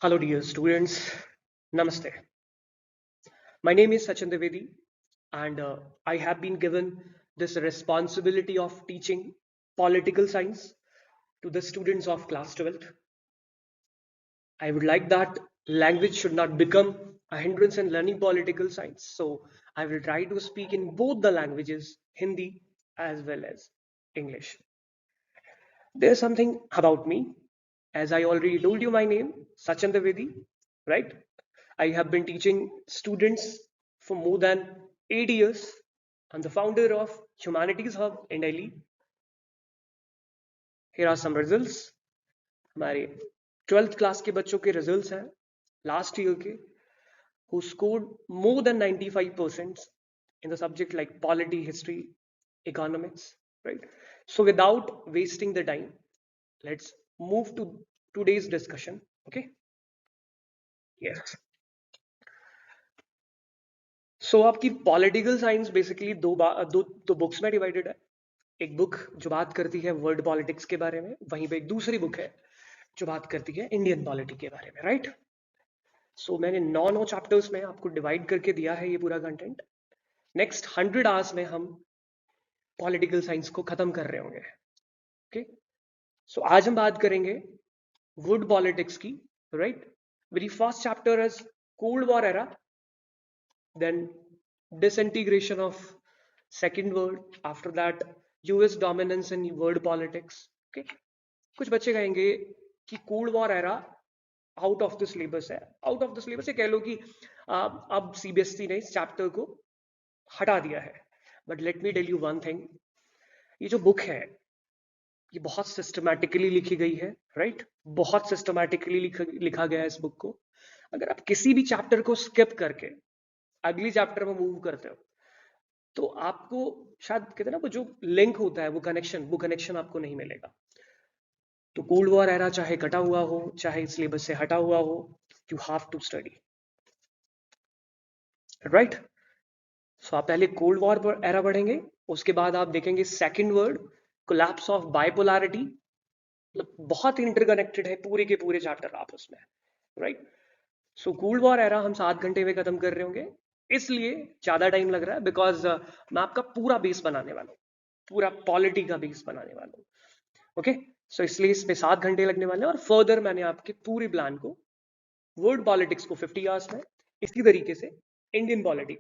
Hello, dear students. Namaste. My name is Sachin Devedi, and I have been given this responsibility of teaching political science to the students of class 12th. I would like that language should not become a hindrance in learning political science. So I will try to speak in both the languages, Hindi as well as English. There's something about me. As I already told you my name, Sachin Devedi, right? I have been teaching students for more than 8 years. I'm the founder of Humanities Hub in Delhi. Here are some results. हमारे 12th class के बच्चों के results हैं last year के who scored more than 95% in the subject like polity, history, economics, right? So without wasting the time, let's move to today's discussion. Okay? Yes. सो आपकी political science basically दो books में divided है. एक book जो बात करती है वर्ल्ड पॉलिटिक्स के बारे में, वहीं पे एक दूसरी बुक है जो बात करती है इंडियन पॉलिटी के बारे में, राइट? सो मैंने 9 चैप्टर्स में आपको डिवाइड करके दिया है ये पूरा कंटेंट. नेक्स्ट 100 आवर्स में हम पॉलिटिकल साइंस को खत्म कर रहे होंगे. ओके, सो आज हम बात करेंगे वर्ल्ड पॉलिटिक्स की, right? Very first chapter is cold war era, then disintegration of second world, after that US dominance in world politics. Okay, कुछ बच्चे कहेंगे कि cold war era out of the syllabus है. आउट ऑफ द सिलेबस ये कह लो कि अब CBSE ने इस चैप्टर को हटा दिया है. But let me tell you one thing, ये जो बुक है ये बहुत सिस्टमैटिकली लिखी गई है, राइट? बहुत सिस्टमैटिकली लिखा गया है इस बुक को. अगर आप किसी भी चैप्टर को स्किप करके अगली चैप्टर में मूव करते हो तो आपको शायद कहते हैं ना वो जो लिंक होता है, वो कनेक्शन आपको नहीं मिलेगा. तो कोल्ड वॉर एरा चाहे कटा हुआ हो, चाहे सिलेबस से हटा हुआ हो, you have to study, right? So आप पहले कोल्ड वॉर एरा पढ़ेंगे, उसके बाद आप देखेंगे second world, collapse of bipolarity. मतलब बहुत इंटरकनेक्टेड है पूरे के पूरे चैप्टर आप उसमें, right? So cold war era हम 7 घंटे में खत्म कर रहे होंगे, इसलिए ज्यादा टाइम लग रहा है बिकॉज मैं आपका पूरा बेस बनाने वाला हूँ, पूरा पॉलिटी का बेस बनाने वाला हूँ. ओके, सो इसलिए इसमें 7 घंटे लगने वाले हैं. और फर्दर मैंने आपके पूरे प्लान को, वर्ल्ड पॉलिटिक्स को 50 आवर्स में, इसी तरीके से इंडियन पॉलिटी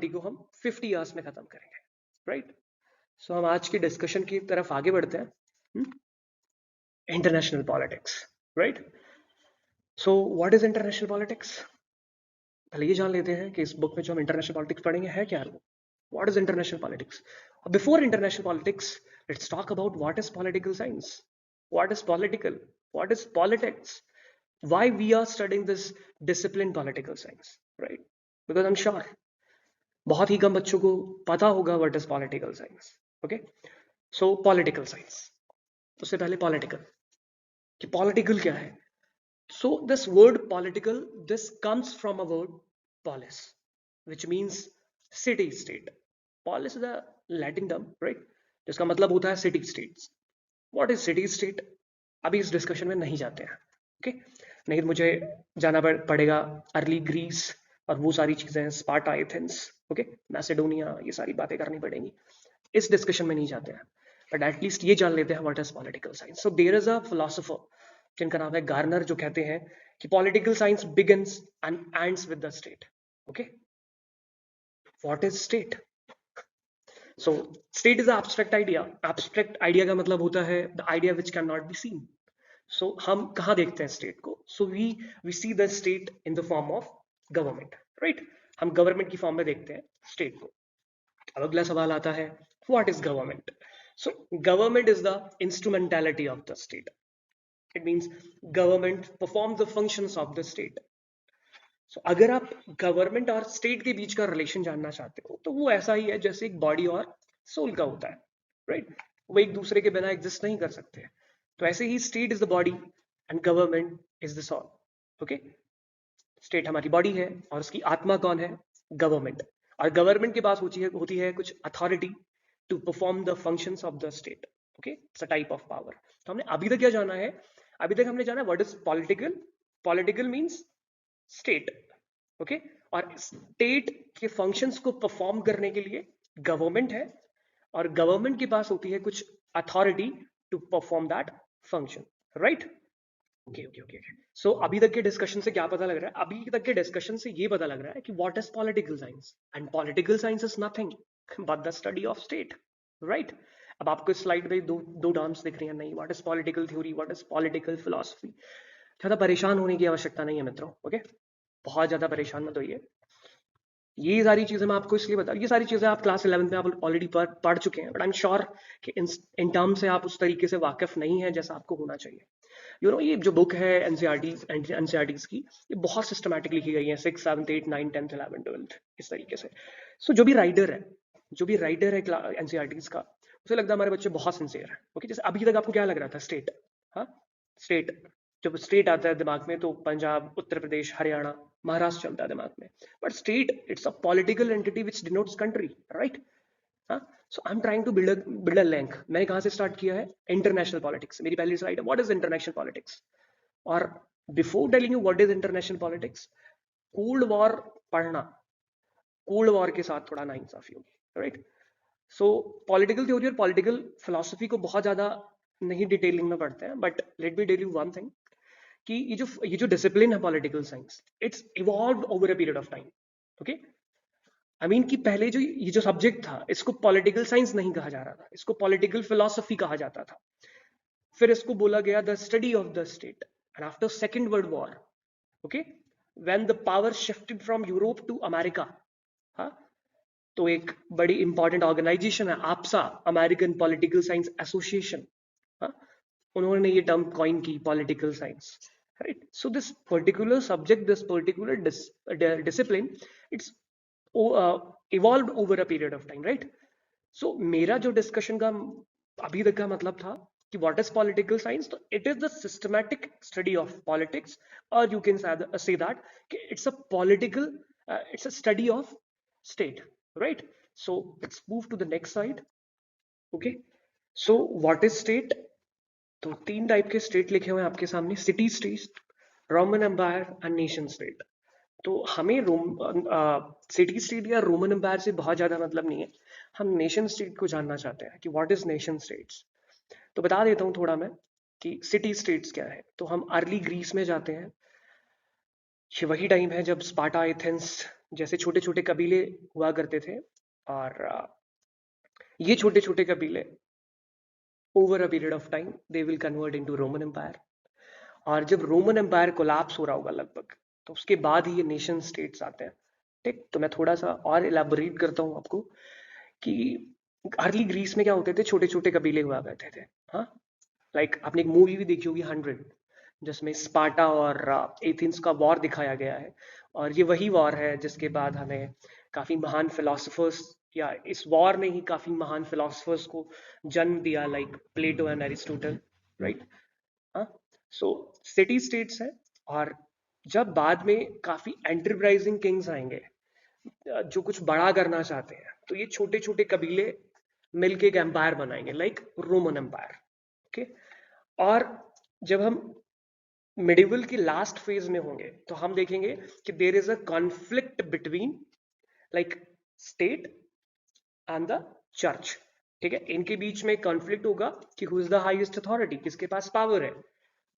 को हम 50 आवर्स में खत्म करेंगे, राइट? सो हम आज की डिस्कशन की तरफ आगे बढ़ते हैं. International politics, right? So what is international politics? पहले ये जान लेते हैं कि इस बुक में जो हम इंटरनेशनल पॉलिटिक्स पढ़ेंगे है क्या. What is international politics? Before international politics, let's talk about what is political science, what is political, what is politics, why we are studying this discipline political science, right? Because I'm sure बहुत ही कम बच्चों को पता होगा what is political science. Okay, so political science, उससे पहले political, कि political क्या है? So this word political, this comes from a word polis, which means city state. Polis is a Latin term, right? जिसका मतलब होता है city states. What is city state? अभी इस डिस्कशन में नहीं जाते हैं, ओके? नहीं तो मुझे जाना पड़ेगा अर्ली ग्रीस और वो सारी चीजें, स्पार्टा, एथेंस, ओके, मैसेडोनिया, ये सारी बातें करनी पड़ेंगी. इस डिस्कशन में नहीं जाते हैं, बट एटलीस्ट ये जान लेते हैं what is political science. So there is a philosopher जिनका नाम है गार्नर, जो कहते हैं कि political science begins and ends with the state. Okay, what is state? So state is abstract idea. Abstract idea का मतलब होता है the idea which can not be seen. So हम कहाँ देखते हैं स्टेट को? So we see the state in the form of government, right? हम गवर्नमेंट की फॉर्म में देखते हैं स्टेट को. अब अगला सवाल आता है, what is government? So government is the instrumentality of the state. It means government perform the functions of the state. So अगर आप गवर्नमेंट और स्टेट के बीच का रिलेशन जानना चाहते हो तो वो ऐसा ही है जैसे एक बॉडी और सोल का होता है, राइट? वो एक दूसरे के बिना एग्जिस्ट नहीं कर सकते. तो ऐसे ही state is the body and government is the soul. Okay, state हमारी बॉडी है और उसकी आत्मा कौन है? गवर्नमेंट. और गवर्नमेंट के पास होती है कुछ authority to perform the functions of the state. Okay, it's a type of power. तो हमने अभी तक क्या जाना है? अभी तक हमने जाना what is political. Political means state. Okay. और स्टेट के फंक्शंस को परफॉर्म करने के लिए गवर्नमेंट है, और गवर्नमेंट के पास होती है कुछ authority to perform that function. Right. Okay okay okay. So अभी तक के डिस्कशन से क्या पता लग रहा है? अभी तक के डिस्कशन से ये पता लग रहा है कि what is political science. And political science is nothing but the study of state. Right. अब आपको स्लाइड पे दो टर्म्स दिख रही हैं. नहीं, what is political theory, what is political philosophy. ज्यादा परेशान होने की आवश्यकता नहीं है मित्रों. ओके. बहुत ज्यादा परेशान मत होइए. ये सारी चीजें मैं आपको इसलिए बता, ये सारी चीजें आप क्लास 11 में आप ऑलरेडी पढ़ चुके हैं, बट आई एम श्योर कि इन टर्म से आप उस तरीके से वाकिफ नहीं है जैसा आपको होना चाहिए. यू नो, ये जो बुक है एनसीईआरटीज की, ये बहुत सिस्टमैटिक लिखी गई है. 6, 7, 8, 9, 10, 11, 12 इस तरीके से. सो जो भी राइटर है एनसीईआरटीज का, उसे लगता है हमारे बच्चे बहुत सिंसियर है. ओके. जैसे अभी तक आपको क्या लग रहा था? स्टेट. हाँ, स्टेट. जब स्टेट आता है दिमाग में तो पंजाब, उत्तर प्रदेश, हरियाणा, महाराष्ट्र चलता है दिमाग में. But state, it's a political entity which denotes country. Right. हाँ. So I am trying to build a link. मैंने कहाँ से स्टार्ट किया है? International politics. मेरी पहली स्लाइड है व्हाट इज इंटरनेशनल पॉलिटिक्स. और before telling you what is international politics, cold war पढ़ना. कोल्ड वॉर के साथ थोड़ा नाइंसाफी होगी. राइट. सो पॉलिटिकल थ्योरी और पॉलिटिकल फिलोसफी को बहुत ज्यादा नहीं डिटेलिंग में पढ़ते हैं, but let me tell you one thing कि ये जो डिसिप्लिन है political science, it's evolve over a period of time. Okay. I mean कि पहले जो ये जो सब्जेक्ट था, इसको पॉलिटिकल साइंस नहीं कहा जा रहा था, इसको पॉलिटिकल फिलोसफी कहा जाता था. फिर इसको बोला गया the study of the state. And after second world war, okay, when the power shifted from Europe to America, हाँ, तो एक बड़ी इंपॉर्टेंट ऑर्गेनाइजेशन है आपसा, अमेरिकन पॉलिटिकल साइंस एसोसिएशन. हाँ, उन्होंने ये टर्म कॉइन की, political science. Right. So this particular subject, this particular discipline, it's evolve over a period of time. Right. So मेरा जो डिस्कशन का अभी तक का मतलब था कि व्हाट इज पॉलिटिकल साइंस, तो it is the systematic study of politics, और यू कैन से दैट कि it's a political, it's a study of state. Right. So let's move to the next side. Okay. So what is state. तो 3 type के state लिखे हुए हैं आपके सामने: city state, Roman empire and nation state. तो हमें सिटी स्टेट या रोमन एम्पायर से बहुत ज्यादा मतलब नहीं है. हम नेशन स्टेट को जानना चाहते हैं कि व्हाट इज नेशन स्टेट्स. तो बता देता हूँ थोड़ा मैं कि सिटी स्टेट्स क्या है. तो हम अर्ली ग्रीस में जाते हैं. ये वही टाइम है जब स्पार्टा, एथेंस जैसे छोटे छोटे कबीले हुआ करते थे. और ये छोटे छोटे कबीले over a period of time they will convert into Roman empire. और जब रोमन एम्पायर कोलैप्स हो रहा होगा लगभग, तो उसके बाद ही ये नेशन स्टेट्स आते हैं. ठीक. तो मैं थोड़ा सा और इलाबोरेट करता हूँ आपको कि अर्ली ग्रीस में क्या होते थे, छोटे छोटे कबीले हुआ करते थे. हाँ, लाइक आपने एक मूवी भी देखी होगी 100, जिसमें स्पार्टा और एथेंस का वॉर दिखाया गया है. और ये वही वॉर है जिसके बाद हमें काफी महान फिलोसफर्स, या इस वॉर ने ही काफी महान फिलोसफर्स को जन्म दिया, like Plato and Aristotle. Right. हाँ. सो सिटी स्टेट्स है. और जब बाद में काफी एंटरप्राइजिंग किंग्स आएंगे जो कुछ बड़ा करना चाहते हैं, तो ये छोटे छोटे कबीले मिलके एक एम्पायर बनाएंगे, लाइक रोमन एम्पायर. ओके. और जब हम मिडिवल की लास्ट फेज में होंगे, तो हम देखेंगे कि there is a conflict between like state and the church. ठीक है. इनके बीच में कॉन्फ्लिक्ट होगा कि who is the highest authority, किसके पास पावर है.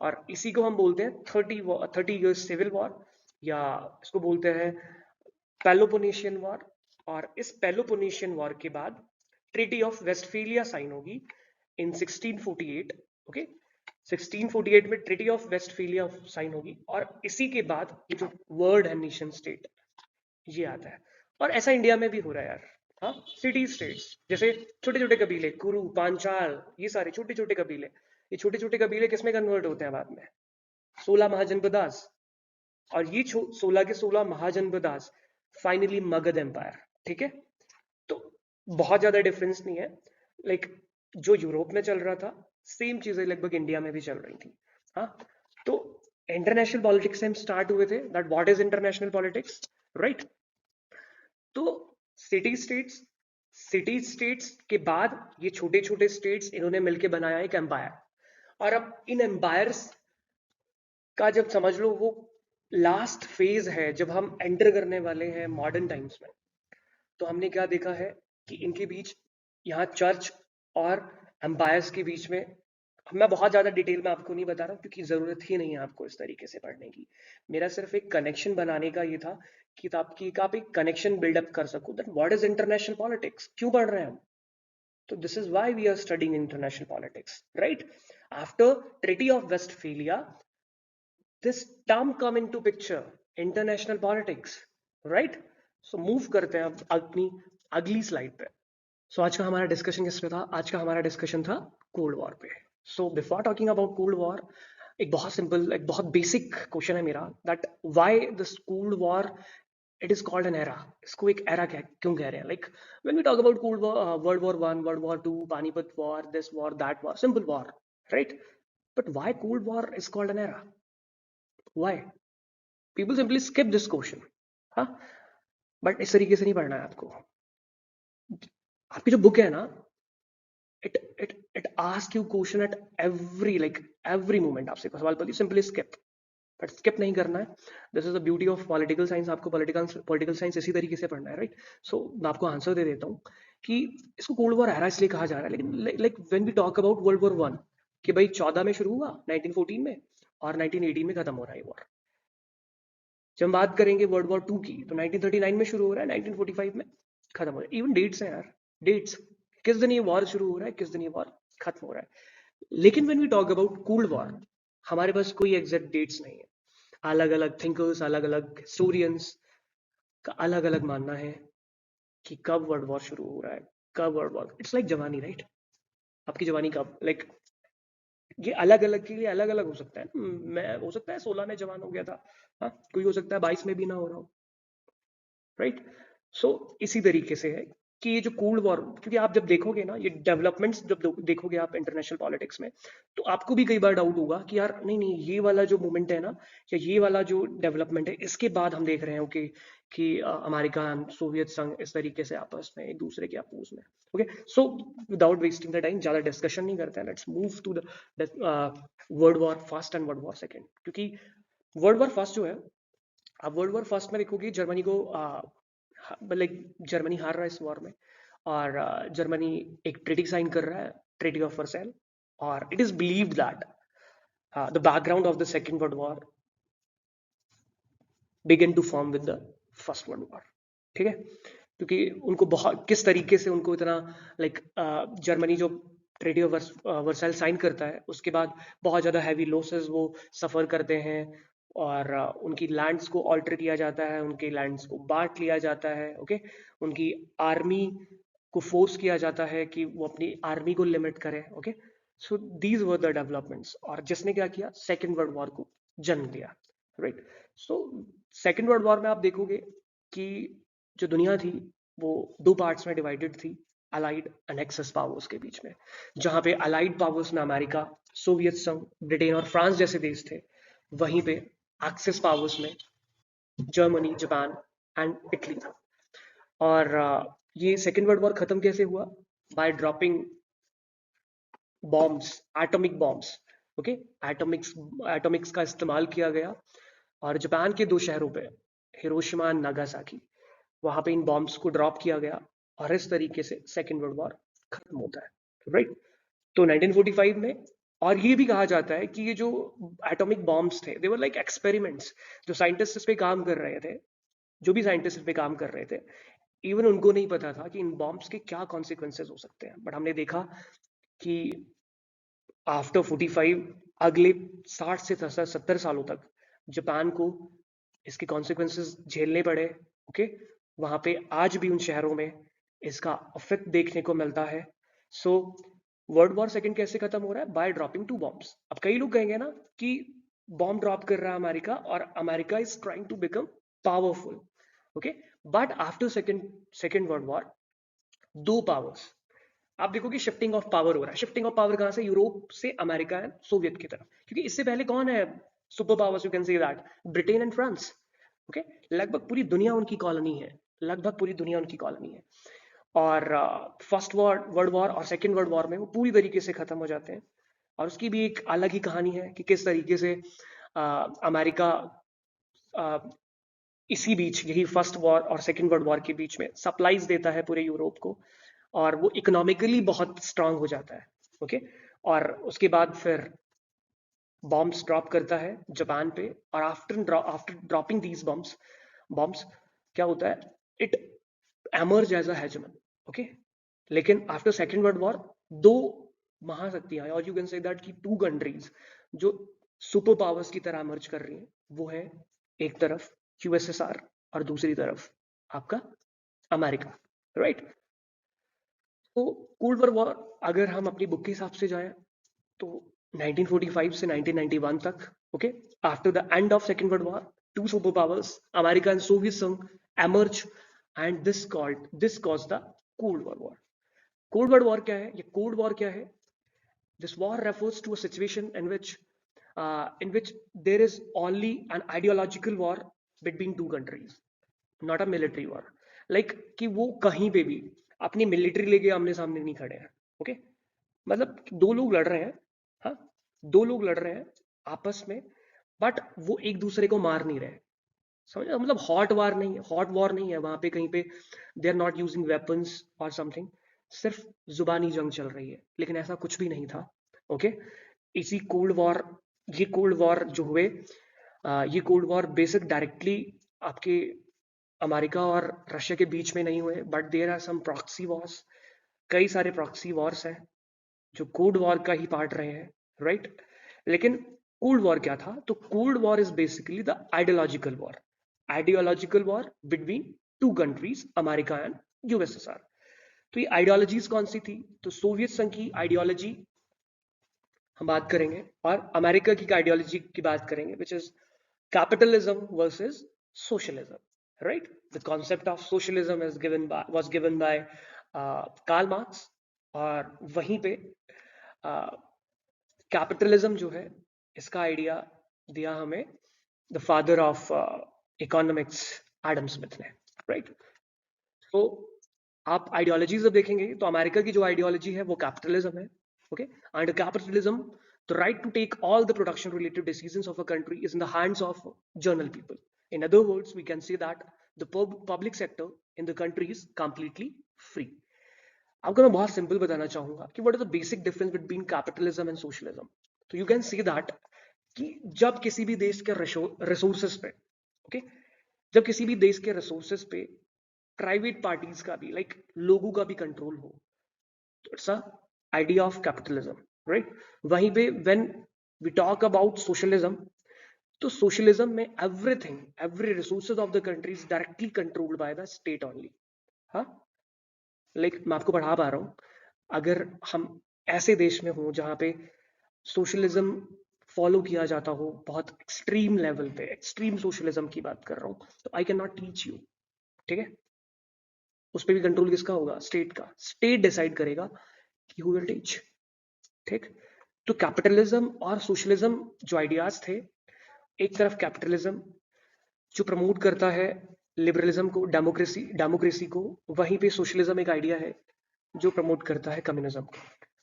और इसी को हम बोलते हैं 30 इयर्स सिविल वॉर, या इसको बोलते हैं पेलोपोनेशियन वॉर. और इस पेलोपोनेशियन वॉर के बाद ट्रीटी ऑफ वेस्टफेलिया साइन होगी इन 1648. ओके. 1648 में ट्रीटी ऑफ वेस्टफेलिया साइन होगी. और इसी के बाद ये जो वर्ड है नेशन स्टेट, ये आता है. और ऐसा इंडिया में भी हो रहा है यार. हाँ, सिटी स्टेट्स जैसे छोटे छोटे कबीले, कुरु, पांचाल, ये सारे छोटे छोटे कबीले, ये छोटे छोटे कबीले किसमें कन्वर्ट होते हैं बाद में? 16 महाजनपदास. और ये 16 के 16 महाजनपदास फाइनली मगध एम्पायर. ठीक है. तो बहुत ज्यादा डिफरेंस नहीं है. लाइक जो यूरोप में चल रहा था, सेम चीजें लगभग इंडिया में भी चल रही थी. हाँ. तो इंटरनेशनल पॉलिटिक्स से हम स्टार्ट हुए थे, that what is international politics. Right. तो सिटी स्टेट्स के बाद ये छोटे छोटे स्टेट्स इन्होंने मिलकर बनाया एक एम्पायर. और अब इन एम्पायर्स का जब समझ लो वो लास्ट फेज है, जब हम एंटर करने वाले हैं मॉडर्न टाइम्स में, तो हमने क्या देखा है कि इनके बीच, यहाँ चर्च और एम्पायर्स के बीच में, मैं बहुत ज़्यादा डिटेल में आपको नहीं बता रहा हूँ क्योंकि ज़रूरत ही नहीं है आपको इस तरीके से पढ़ने की। मेरा सिर्फ एक कनेक्शन बनाने का ये था कि आप एक कनेक्शन बिल्डअप कर सको that what is international politics, क्यों पढ़ रहे हैं हम। तो this is why we are studying international politics, right. After treaty of Westphalia this term come into picture, international politics, right? So move करते हैं अब अपनी अगली स्लाइड पे। सो आज का हमारा डिस्कशन किस पे था? आज का हमारा डिस्कशन था कोल्ड वॉर पे। So before talking about cold war, एक बहुत सिंपल, एक बहुत बेसिक क्वेश्चन है मेरा, that why this cold war it is called an era. इसको एक एरा क्यों कह रहे हैं? Like when we talk about cold war, world war one, world war two, Panipat war, this war, that war, simple war, right? But why cold war is called an era? Why? People simply skip this question. हाँ, but इस तरीके से नहीं पढ़ना है आपको। आपकी जो बुक है ना, it asks you question at every moment। आपसे सवाल पूछती, सिंपली स्किप, बट स्किप नहीं करना है। This is the beauty of political science. आपको पॉलिटिकल साइंस इसी तरीके से पढ़ना है, राइट? सो मैं आपको आंसर दे देता हूँ कि इसको कोल्ड वॉर एरा इसलिए कहा जा रहा है, लेकिन like when we talk about world war one, कि भाई 14 में शुरू हुआ, 1914 में, और 1918 में खत्म हो रहा है वॉर। जब हम बात करेंगे वर्ल्ड वॉर टू की, तो 1939 में शुरू हो रहा है, 1945 में खत्म हो रहा है। इवन डेट्स हैं यार, डेट्स, किस दिन ये वॉर शुरू हो रहा है, किस दिन ये वॉर खत्म हो रहा है। लेकिन when we talk about cold war, हमारे पास कोई एग्जैक्ट डेट्स नहीं है। अलग अलग थिंकर्स, अलग अलग हिस्टोरियंस का अलग अलग मानना है कि कब वर्ल्ड वॉर शुरू हो रहा है, कब वर्ल्ड वॉर, इट्स लाइक जवानी, राइट? आपकी जवानी कब, लाइक ये अलग अलग के लिए अलग अलग हो सकता है। मैं हो सकता है 16 में जवान हो गया था, हाँ, कोई हो सकता है 22 में भी ना हो रहा हो, राइट? सो इसी तरीके से है कि ये जो कोल्ड वॉर, क्योंकि आप जब देखोगे ना ये डेवलपमेंट्स, जब देखोगे आप इंटरनेशनल पॉलिटिक्स में, तो आपको भी कई बार डाउट होगा कि यार नहीं नहीं, ये वाला जो मूवमेंट है ना, या ये वाला जो डेवलपमेंट है, इसके बाद हम देख रहे हैं कि अमेरिका एंड सोवियत संघ इस तरीके से आपस में एक दूसरे के अपोज में। Okay, so without wasting the time, ज्यादा डिस्कशन नहीं करते हैं, let's move to the world war first and world war second. क्योंकि वर्ल्ड वॉर फर्स्ट जो है, आप वर्ल्ड वॉर फर्स्ट में देखोगे जर्मनी को, लाइक जर्मनी हार रहा है इस वॉर में, और जर्मनी एक ट्रीटी साइन कर रहा है, ट्रीटी ऑफ वर्साइल। और it is believed that the background of the second world war begin to form with the first world war. ठीक है, क्योंकि उनको बहुत, किस तरीके से उनको इतना, लाइक जर्मनी जो ट्रीटी ऑफ वर्साइल साइन करता है, उसके बाद बहुत ज़्यादा हैवी लॉसेस वो सफ़र करते हैं, और उनकी लैंड्स को ऑल्टर किया जाता है, उनके लैंड्स को बांट लिया जाता है। ओके, उनकी आर्मी को फोर्स किया जाता है कि वो अपनी आर्मी को लिमिट करे। Okay, so these were the developments, और जिसने क्या किया, सेकेंड वर्ल्ड वॉर को जन्म दिया, right? So second world war में आप देखोगे कि जो दुनिया थी वो दो पार्ट्स में डिवाइडेड थी, अलाइड एंड एक्सेस पावर्स के बीच में। जहां पे अलाइड पावर्स में अमेरिका, सोवियत संघ, ब्रिटेन और फ्रांस जैसे देश थे, वहीं पे एक्सेस पावर्स में जर्मनी, जापान एंड इटली था। और ये सेकेंड वर्ल्ड वॉर खत्म कैसे हुआ? By dropping bombs, atomic bombs. Okay, atomics का इस्तेमाल किया गया, और जापान के दो शहरों पे, हिरोशिमा एंड नागासाकी, वहां पे इन बॉम्ब्स को ड्रॉप किया गया, और इस तरीके से सेकेंड वर्ल्ड वॉर खत्म होता है, राइट? तो 1945 में, और ये भी कहा जाता है कि ये जो एटॉमिक बॉम्ब्स थे, दे वर लाइक एक्सपेरिमेंट्स। जो साइंटिस्ट इस पे काम कर रहे थे, जो भी साइंटिस्ट इस पे काम कर रहे थे, इवन उनको नहीं पता था कि इन बॉम्ब्स के क्या कॉन्सिक्वेंसेज हो सकते हैं। बट हमने देखा कि आफ्टर 45, अगले 60 से 70 सालों तक जापान को इसके कॉन्सिक्वेंसेस झेलने पड़े। ओके, वहां पे आज भी उन शहरों में इसका इफेक्ट देखने को मिलता है। सो वर्ल्ड वॉर सेकंड कैसे खत्म हो रहा है? By dropping two bombs. अब कई लोग कहेंगे ना कि बॉम्ब ड्रॉप कर रहा है अमेरिका, और America is trying to become powerful. Okay, but after second world war, दो पावर्स, आप देखो कि शिफ्टिंग ऑफ पावर हो रहा है। शिफ्टिंग ऑफ पावर कहां से? यूरोप से अमेरिका एंड सोवियत की तरफ। क्योंकि इससे पहले कौन है super powers? You can say that Britain and France. Okay, लगभग पूरी दुनिया उनकी कॉलोनी है, लगभग पूरी दुनिया उनकी कॉलोनी है। और फर्स्ट वर्ल्ड वॉर और सेकेंड वर्ल्ड वॉर में वो पूरी तरीके से खत्म हो जाते हैं। और उसकी भी एक अलग ही कहानी है कि किस तरीके से अमेरिका इसी बीच, यही फर्स्ट वॉर और सेकेंड वर्ल्ड वॉर के बीच में सप्लाईज देता है पूरे यूरोप को, और वो इकोनॉमिकली बहुत स्ट्रांग हो जाता है। ओके, और उसके बाद फिर बॉम्ब्स ड्रॉप करता है जापान पे, और आफ्टर ड्रॉपिंग दीज बॉम्ब्स क्या होता है, it emerge as a hegemon. Okay, लेकिन आफ्टर सेकेंड वर्ल्ड वॉर दो महाशक्तियां, और यू कैन से दैट कि टू कंट्रीज जो सुपर पावर्स की तरह एमर्ज कर रही हैं, वो है एक तरफ यूएसएसआर और दूसरी तरफ आपका अमेरिका, राइट। तो कोल्ड वॉर अगर हम अपनी बुक के हिसाब से जाएं तो 1945 से 1991 तक, okay, after the end of second world war two super powers America and Soviet संघ emerge, and this cause the cold war. Cold war क्या है, ये कोल्ड वॉर क्या है? This war refers to a situation in which there is only an ideological war between two countries, not a military war. Like कि वो कहीं पे भी अपनी मिलिट्री लेके आमने सामने नहीं खड़े हैं। ओके, मतलब दो लोग लड़ रहे हैं, हाँ, दो लोग लड़ रहे हैं आपस में, बट वो एक दूसरे को मार नहीं रहे। समझ, मतलब हॉट वॉर नहीं है, हॉट वॉर नहीं है वहां पे कहीं पे, they are not using weapons और समथिंग, सिर्फ जुबानी जंग चल रही है, लेकिन ऐसा कुछ भी नहीं था। ओके, इसी कोल्ड वॉर, ये कोल्ड वॉर जो हुए, ये कोल्ड वॉर बेसिक डायरेक्टली आपके अमेरिका और रशिया के बीच में नहीं हुए, but there are some proxy wars, कई सारे प्रॉक्सी वॉर्स हैं जो कोल्ड वॉर का ही पार्ट रहे हैं, राइट। लेकिन कोल्ड वॉर क्या था? तो cold war is basically the ideological war between two countries, America and USSR. तो ये आइडियोलॉजीज कौन सी थी? तो सोवियत संघ की आइडियोलॉजी हम बात करेंगे, और अमेरिका की आइडियोलॉजी की बात करेंगे, which is capitalism versus socialism, right. The concept of socialism is was given by Karl Marx, और वहीं पे कैपिटलिज्म जो है, इसका आइडिया दिया हमें the father of economics Adam Smith ने, राइट। तो आप आइडियोलॉजी जब देखेंगे तो अमेरिका की जो आइडियोलॉजी है वो कैपिटलिज्म है। Okay, under capitalism the right to take all the production related decisions of a country is in the hands of general people. In other words, we can say that the public sector in the country is completely free. आपको मैं बहुत simple बताना चाहूंगा कि what is the basic difference between capitalism and socialism. तो you can see that कि जब किसी भी देश के रिसोर्सेस पे, ओके, जब किसी भी देश के रिसोर्सेस पे प्राइवेट पार्टीज का भी, लाइक लोगों का भी कंट्रोल हो, तो it's a idea of capitalism, right. वहीं पे when we talk about socialism, तो सोशलिज्म में everything, every resources of the country is directly controlled by the state only. हाँ, लाइक मैं आपको पढ़ा पा रहा हूँ, अगर हम ऐसे देश में हो जहाँ पे सोशलिज्म फॉलो किया जाता हो बहुत एक्सट्रीम लेवल पे, एक्सट्रीम सोशलिज्म की बात कर रहा हूँ, तो I can not teach you, ठीक है। उस पर भी कंट्रोल किसका होगा? स्टेट का। स्टेट डिसाइड करेगा कि हु विल टीच, ठीक। तो कैपिटलिज्म और सोशलिज्म जो आइडियाज थे, एक तरफ कैपिटलिज्म जो प्रमोट करता है लिबरलिज्म को, डेमोक्रेसी को, वहीं पे सोशलिज्म एक आइडिया है जो प्रमोट करता है कम्युनिज्म को,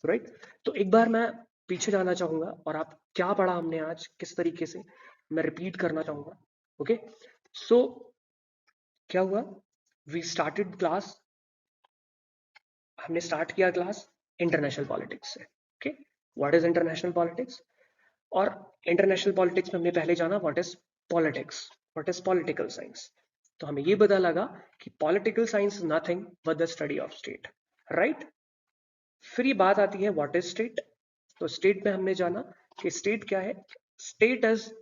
राइट। तो एक बार मैं पीछे जाना चाहूंगा, और आप क्या पढ़ा हमने आज, किस तरीके से, मैं रिपीट करना चाहूंगा। ओके, सो क्या हुआ, वी स्टार्टेड क्लास, हमने स्टार्ट किया क्लास इंटरनेशनल पॉलिटिक्स से। Okay, what is international politics? और इंटरनेशनल पॉलिटिक्स में हमने पहले जाना what is politics, what is political science. तो हमें ये पता लगा कि political science is nothing but the study of state, right. फिर ये बात आती है व्हाट इज स्टेट। तो स्टेट में हमने जाना कि स्टेट क्या है। State is